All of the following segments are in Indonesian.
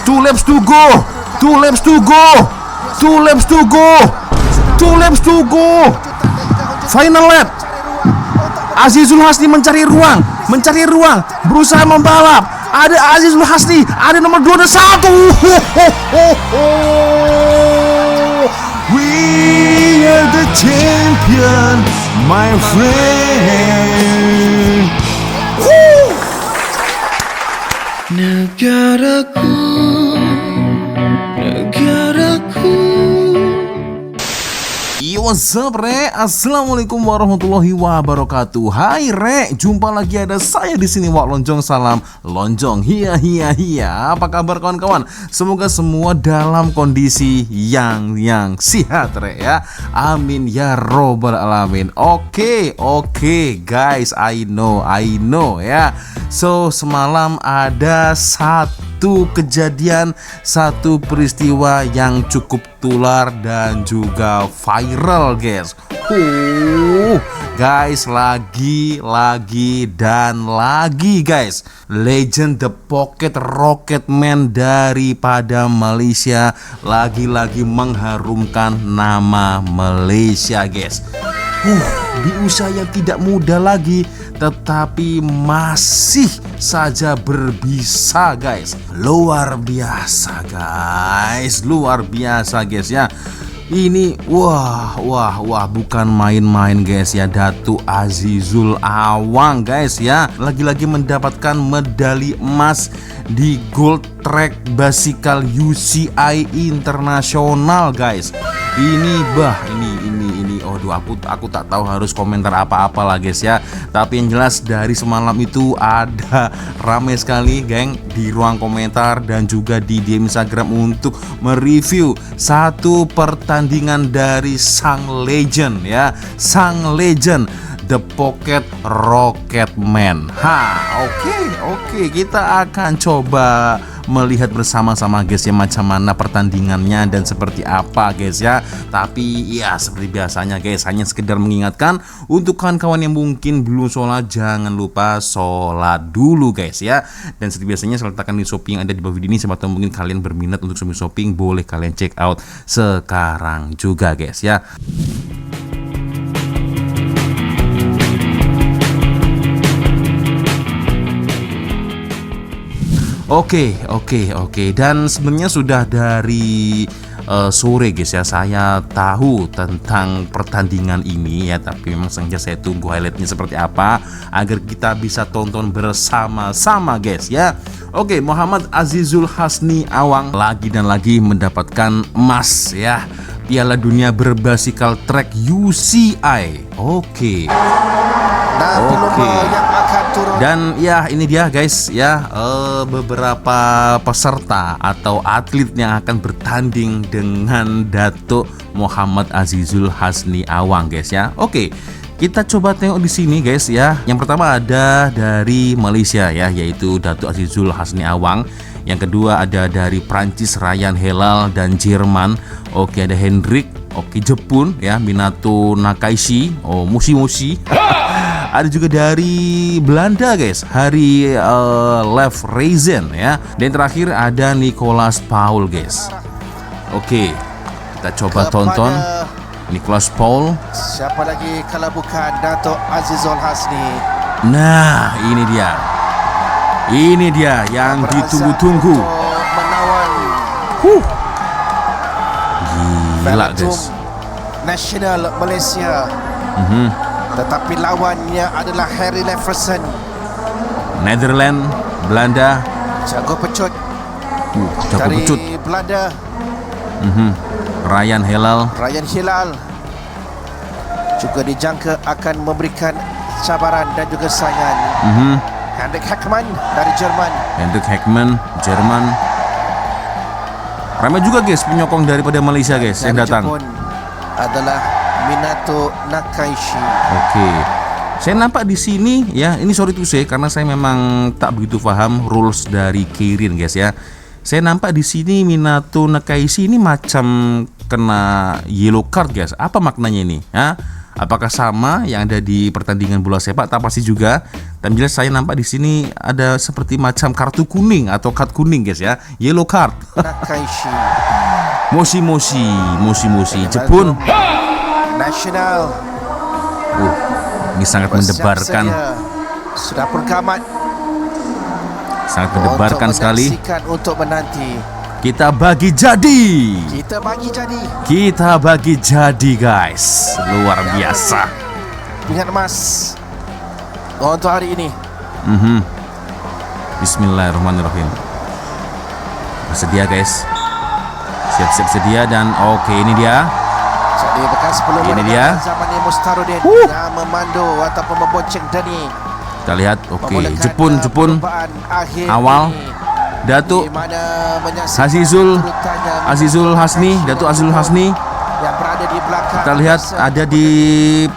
2 laps to go. 2 laps to go. 2 laps to go. 2 laps to go. Final lap. Azizul Hasni mencari ruang, berusaha membalap. Ada Azizul Hasni, ada nomor 2 dan 1. We are the champion, my friend. Negaraku, negaraku. What's up, Re? Assalamualaikum warahmatullahi wabarakatuh. Hai, Re. Jumpa lagi ada saya di sini, Wak Lonjong. Salam Lonjong. Hiya. Apa kabar kawan-kawan? Semoga semua dalam kondisi yang sehat, Re, ya. Amin ya robbal alamin. Oke, guys. I know, ya. So, semalam ada satu kejadian, satu peristiwa yang cukup tular dan juga viral, guys. Guys, lagi guys, legend The Pocket Rocketman daripada Malaysia lagi-lagi mengharumkan nama Malaysia, guys. Di usia yang tidak muda lagi, tetapi masih saja berbisa, guys. Luar biasa guys ya. Ini wah bukan main-main, guys ya. Datuk Azizul Awang, guys ya, lagi-lagi mendapatkan medali emas di Gold Track Bicycle UCI Internasional, guys. Ini aku tak tahu harus komentar apa-apa lah, guys ya. Tapi yang jelas dari semalam itu ada ramai sekali, geng, di ruang komentar dan juga di DM Instagram untuk mereview satu pertandingan dari sang legend, ya. Sang legend The Pocket Rocketman. Oke, kita akan coba melihat bersama-sama, guys ya, macam mana pertandingannya dan seperti apa, guys ya. Tapi ya seperti biasanya, guys, hanya sekedar mengingatkan untuk kawan-kawan yang mungkin belum sholat, jangan lupa sholat dulu, guys ya. Dan seperti biasanya saya letakkan di Shopee yang ada di bawah video ini. Siapa tahu mungkin kalian berminat untuk shopping, boleh kalian check out sekarang juga, guys ya. Oke. Dan sebenarnya sudah dari sore, guys ya, saya tahu tentang pertandingan ini ya. Tapi memang sengaja saya tunggu highlightnya seperti apa agar kita bisa tonton bersama-sama, guys ya. Oke, Muhammad Azizul Hasni Awang lagi mendapatkan emas ya, Piala Dunia berbasikal track UCI. Oke. Dan ya ini dia, guys ya, beberapa peserta atau atlet yang akan bertanding dengan Datuk Muhammad Azizul Hasni Awang, guys ya. Oke, kita coba tengok di sini, guys ya. Yang pertama ada dari Malaysia ya, yaitu Datuk Azizul Hasni Awang. Yang kedua ada dari Prancis Ryan Helal dan Jerman. Oke, ada Hendrik. Oke, Jepun ya, Minato Nakaishi. Mushi. Ada juga dari Belanda, guys, Harry Leverkusen ya. Dan terakhir ada Nicolas Paul, guys. Oke, kita coba tonton Nicolas Paul. Siapa lagi kalau bukan Datuk Azizul Hasni. Nah, ini dia yang ditunggu-tunggu. Gila, guys. Nasional Malaysia. Tetapi lawannya adalah Harry Leverkusen, Netherlands, Belanda. Jago pecut dari Belanda. Ryan Helal juga dijangka akan memberikan cabaran dan juga saingan. Hendrik Hekman dari Jerman. Ramai juga, guys, penyokong daripada Malaysia, guys, yang datang. Jepun adalah Minato Nakaishi. Oke. Saya nampak di sini ya, ini sorry to say karena saya memang tak begitu paham rules dari Kirin, guys ya. Saya nampak di sini Minato Nakaishi ini macam kena yellow card, guys. Apa maknanya ini? Ya? Apakah sama yang ada di pertandingan bola sepak? Tak pasti juga. Dan jelas saya nampak di sini ada seperti macam kartu kuning atau kad kuning guys ya, yellow card. Nakaishi Moshi Jepun. Nasional Ini sangat mendebarkan. Sudah pun gamat. Sangat mendebarkan sekali. Untuk menanti. Kita bagi jadi. Kita bagi jadi guys. Luar biasa. Pingat emas untuk hari ini. Bismillahirrahmanirrahim. Bersedia guys. Siap-siap sedia dan oke ini dia. Jadi bekas sebelum ini dia. Zaman Mustarudin yang memandu ataupun membonceng Dani. Kita lihat oke Jepun awal Datuk Azizul Hasni Datuk Azizul Hasni yang berada di belakang. Kita lihat ada di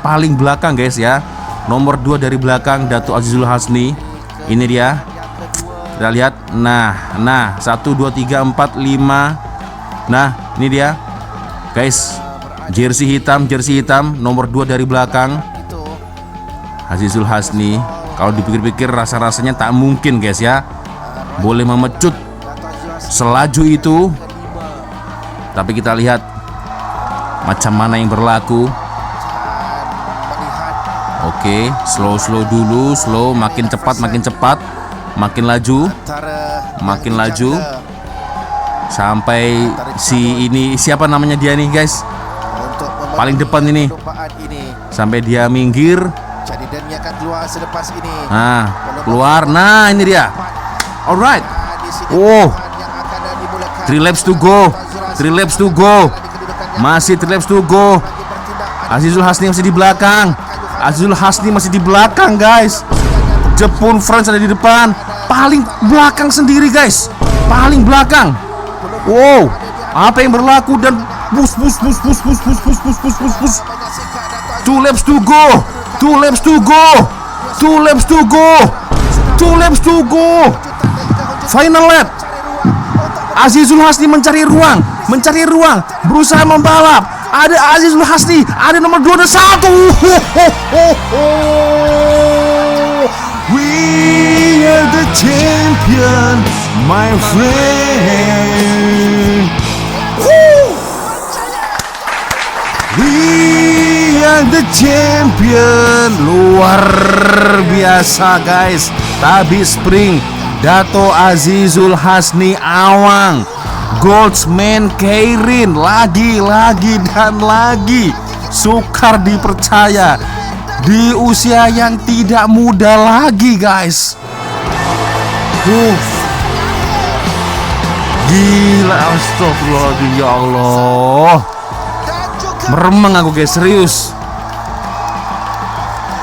paling belakang guys ya. Nomor 2 dari belakang Datuk Azizul Hasni. Ini dia. Kita lihat. Nah 1 2 3 4 5. Nah ini dia guys. Jersey hitam nomor 2 dari belakang Azizul Hasni. Kalau dipikir-pikir rasa-rasanya tak mungkin guys ya, boleh memecut selaju itu. Tapi kita lihat macam mana yang berlaku. Oke, slow dulu, makin cepat, makin laju. Sampai si ini siapa namanya dia nih guys? Paling depan ini. Sampai dia minggir. Jadi dan dia akan keluar selepas ini. Keluar. Nah, ini dia. Alright. 3 laps to go. Masih 3 laps to go. Azizul Hasni masih di belakang. Guys. Jepun France ada di depan. Paling belakang sendiri guys. Paling belakang. Wow. Apa yang berlaku dan bus. 2 laps to go. Final lap. Azizul Hasni mencari ruang, berusaha membalap. Ada Azizul Hasni, ada nomor 2 dan 1. We are the champion, my friend. We are the champion. Luar biasa guys. Tabi Spring Dato Azizul Hasni Awang, Goldsman Keirin, lagi dan lagi. Sukar dipercaya, di usia yang tidak muda lagi guys. Gila, astagfirullahaladzim, ya Allah. Meremang aku guys, serius.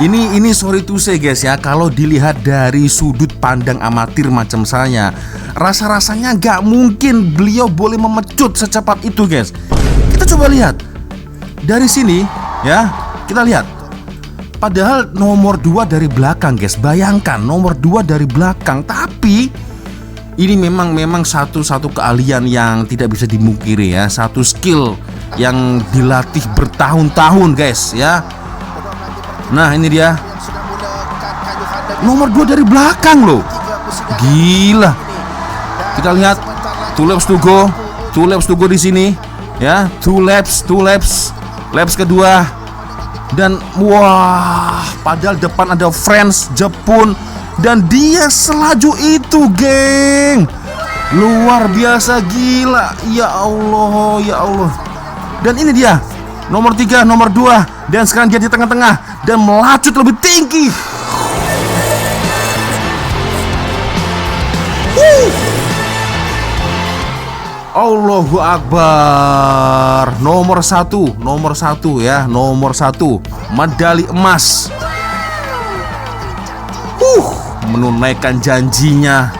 Ini sorry to say guys ya, kalau dilihat dari sudut pandang amatir macam saya, rasa-rasanya gak mungkin beliau boleh memecut secepat itu guys. Kita coba lihat dari sini ya, kita lihat. Padahal nomor 2 dari belakang guys, bayangkan nomor 2 dari belakang. Tapi ini memang satu keahlian yang tidak bisa dimungkiri ya, satu skill yang dilatih bertahun-tahun guys ya. Nah ini dia nomor 2 dari belakang loh. Gila. Kita lihat 2 laps to go di sini ya. 2 laps kedua. Dan wah, padahal depan ada France, Jepun, dan dia selaju itu geng. Luar biasa, gila. Ya Allah. Dan ini dia nomor 3, nomor 2. Dan sekarang dia di tengah-tengah dan melacut lebih tinggi. Allahu Akbar. Nomor satu ya, nomor 1 medali emas. Menunaikan janjinya.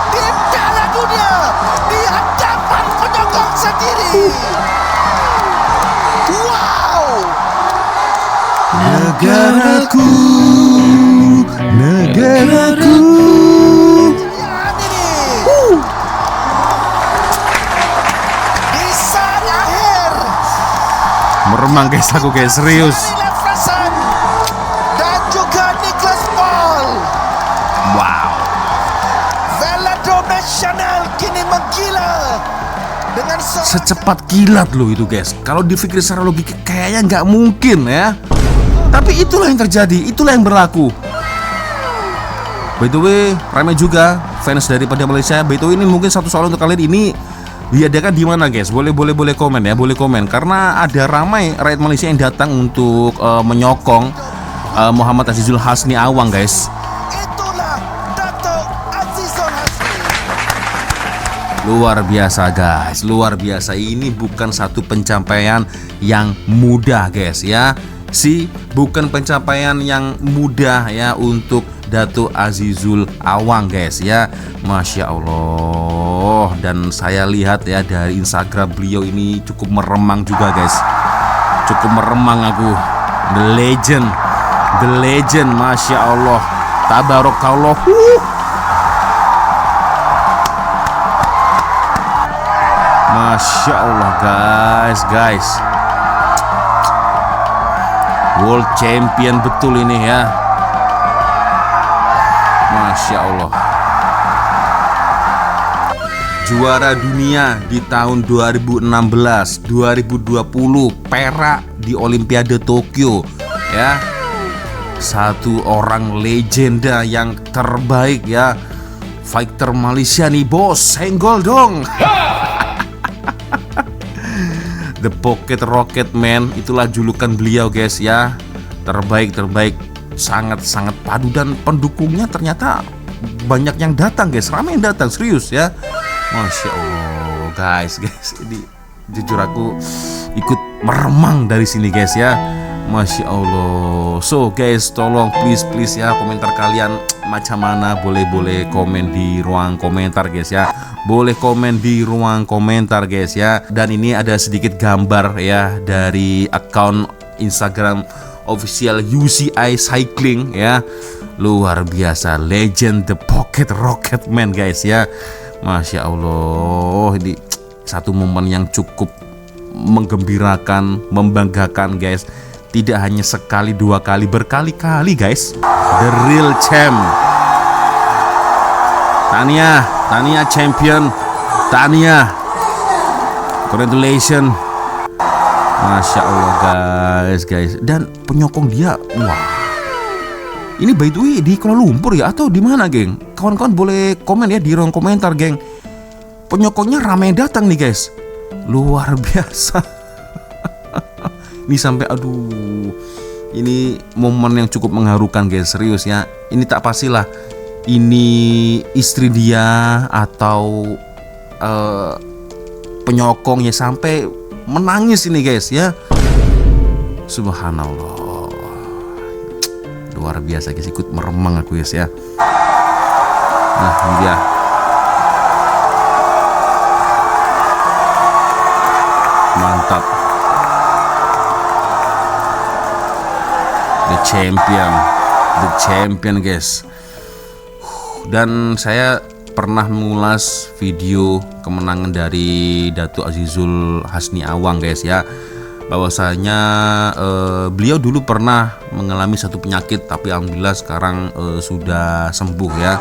Di Piala Dunia di hadapan penyokong sendiri. Wow. Negaraku. Meremang guys, aku guys, serius. Lefrasan dan juga Nicholas Paul. Wow. Velodrome Nasional kini menggila dengan Secepat kilat loh itu guys. Kalau dipikir secara logika kayaknya nggak mungkin ya. Tapi itulah yang terjadi, itulah yang berlaku. By the way, ramai juga fans daripada Malaysia. By the way, ini mungkin satu soal untuk kalian, ini diadakan di mana guys? Boleh komen ya, boleh komen. Karena ada ramai rakyat Malaysia yang datang untuk menyokong Muhammad Azizul Hasni Awang guys. itulah Dato' Azizul Hasni. Luar biasa guys, luar biasa. Ini bukan satu pencapaian yang mudah guys ya. Bukan pencapaian yang mudah ya untuk Dato' Azizul Awang guys ya. Masya Allah. Dan saya lihat ya dari Instagram beliau ini cukup meremang juga guys. Cukup meremang aku. The legend, Masya Allah. Tabarakallah. Masya Allah guys. World champion betul ini ya. Masya Allah. Juara dunia di tahun 2016, 2020, perak di Olimpiade Tokyo ya. Satu orang legenda yang terbaik ya. Fighter Malaysia nih bos, senggol dong. The Pocket Rocket Man, itulah julukan beliau guys ya. Terbaik, sangat padu, dan pendukungnya ternyata banyak yang datang guys, ramai yang datang, serius ya. Masya Allah guys, ini jujur aku ikut meremang dari sini guys ya. Masya Allah. So guys, tolong please ya, komentar kalian macam mana, boleh komen di ruang komentar guys ya. Boleh komen di ruang komentar guys ya. Dan ini ada sedikit gambar ya dari akun Instagram official UCI Cycling ya. Luar biasa, legend The Pocket Rocket Man guys ya. Masya Allah, ini satu momen yang cukup menggembirakan, membanggakan guys. Tidak hanya sekali, dua kali, berkali-kali guys. The real champ. Tania champion. Tania, congratulations. Masya Allah guys. Dan penyokong dia, wah. Ini by the way di Kuala Lumpur ya atau di mana geng? Kawan-kawan boleh komen ya di ruang komentar geng. Penyokongnya ramai datang nih guys. Luar biasa. Ini sampai aduh. Ini momen yang cukup mengharukan guys, serius ya. Ini tak pastilah ini istri dia atau penyokongnya, sampai menangis ini guys ya. Subhanallah. Luar biasa guys, ikut meremang aku guys ya. Nah ini dia. Mantap. The champion guys. Dan saya pernah mengulas video kemenangan dari Dato' Azizul Hasni Awang guys ya. Bahwasanya beliau dulu pernah mengalami satu penyakit, tapi alhamdulillah sekarang sudah sembuh ya.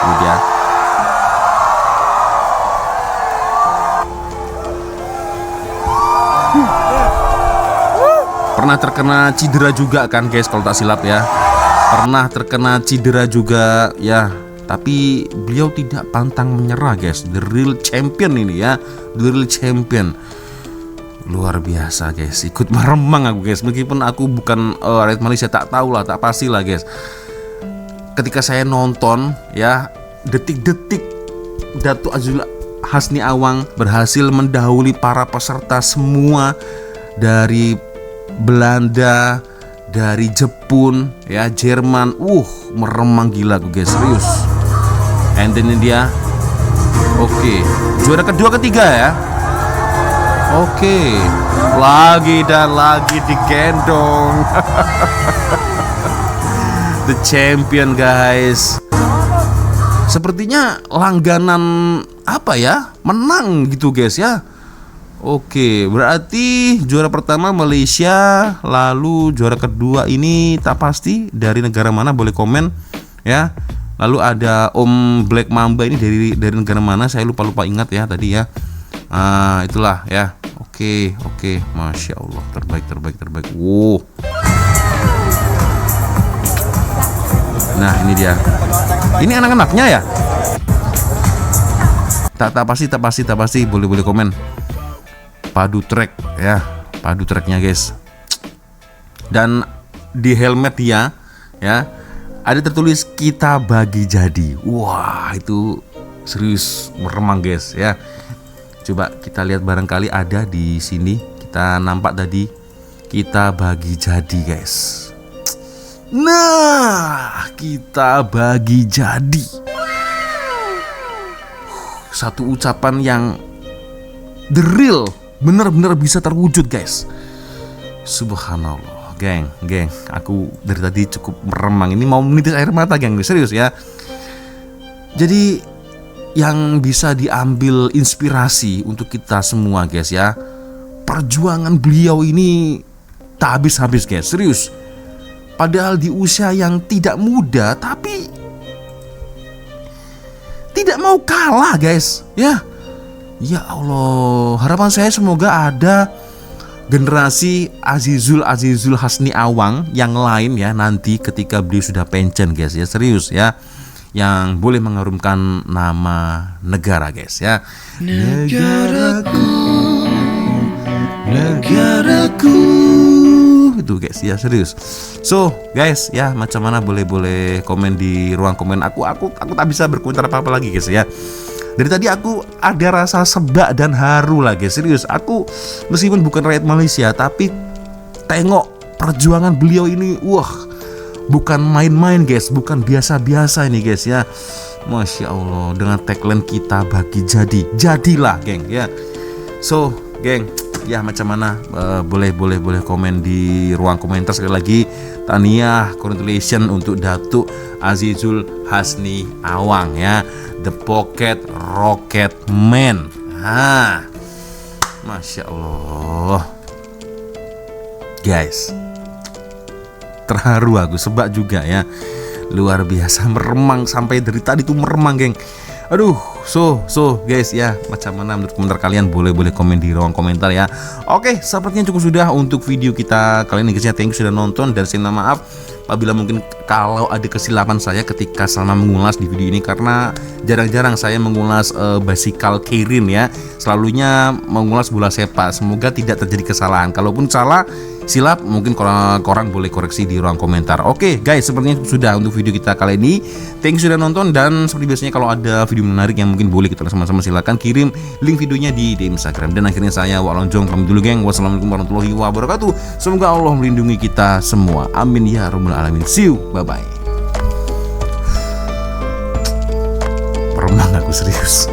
Ini dia. Pernah terkena cedera juga kan guys, kalau tak silap ya. Pernah terkena cedera juga ya. Tapi beliau tidak pantang menyerah guys. The real champion ini ya. The real champion. Luar biasa guys. Ikut meremang aku guys. Meskipun aku bukan rakyat Malaysia, tak tahu lah, tak pasti lah guys. Ketika saya nonton ya, detik-detik Dato' Azizul Hasni Awang berhasil mendahului para peserta semua dari Belanda, dari Jepun ya, Jerman. Meremang gila aku guys, serius. And then ini dia. Oke, juara kedua, ketiga ya. Oke, lagi dan lagi digendong. The champion guys. Sepertinya langganan apa ya, menang gitu guys ya. Oke, berarti juara pertama Malaysia, lalu juara kedua ini tak pasti dari negara mana, boleh komen ya. Lalu ada Om Black Mamba ini dari negara mana? Saya lupa ingat ya tadi ya. Itulah ya. Oke, Masya Allah, terbaik. Wow. Nah ini dia. Ini anak-anaknya ya. Tak pasti. Boleh komen. Padu track ya, padu tracknya guys. Dan di helmet dia ya ada tertulis kita bagi jadi. Wah itu serius meremang guys ya. Coba kita lihat, barangkali ada di sini. Kita nampak tadi kita bagi jadi guys. Nah kita bagi jadi. Satu ucapan yang the real, benar-benar bisa terwujud guys. Subhanallah, geng, aku dari tadi cukup meremang. Ini mau menitis air mata geng, serius ya. Jadi yang bisa diambil inspirasi untuk kita semua guys ya, perjuangan beliau ini tak habis-habis guys, serius. Padahal di usia yang tidak muda, tapi tidak mau kalah guys ya. Ya Allah, harapan saya semoga ada generasi Azizul Hasni Awang yang lain ya nanti ketika beliau sudah pensiun guys ya, serius ya, yang boleh mengharumkan nama negara guys ya. Negaraku itu guys ya, serius. So guys ya, macam mana boleh komen di ruang komen. Aku tak bisa berkomentar apa lagi guys ya. Dari tadi aku ada rasa sebak dan haru lagi, serius. Aku meskipun bukan rakyat Malaysia, tapi tengok perjuangan beliau ini, wah, bukan main-main guys, bukan biasa-biasa ini guys ya. Masya Allah, dengan tagline kita bagi jadi, jadilah geng ya. So geng ya, macam mana boleh komen di ruang komentar. Sekali lagi tahniah, congratulations untuk Datuk Azizul Hasni Awang ya, The Pocket Rocket Man. Masya Allah guys, terharu aku, sebab juga ya, luar biasa, meremang sampai dari tadi tuh meremang geng. Aduh, so guys ya, macam mana menurut komentar kalian, boleh komen di ruang komentar ya. Oke, sepertinya cukup sudah untuk video kita kali ini guys ya. Thank you sudah nonton, dan saya minta maaf apabila mungkin kalau ada kesilapan saya ketika selama mengulas di video ini, karena jarang-jarang saya mengulas bicycle keirin ya, selalunya mengulas bola sepak. Semoga tidak terjadi kesalahan. Kalaupun salah silap, mungkin korang boleh koreksi di ruang komentar. Oke guys, sepertinya sudah untuk video kita kali ini. Thank you sudah nonton, dan seperti biasanya kalau ada video menarik yang mungkin boleh kita sama-sama, silakan kirim link videonya di Instagram. Dan akhirnya saya Wak Lonjong pamit dulu geng. Wassalamualaikum warahmatullahi wabarakatuh. Semoga Allah melindungi kita semua, amin ya rabbal alamin. See you, bye bye. Meremang aku, serius.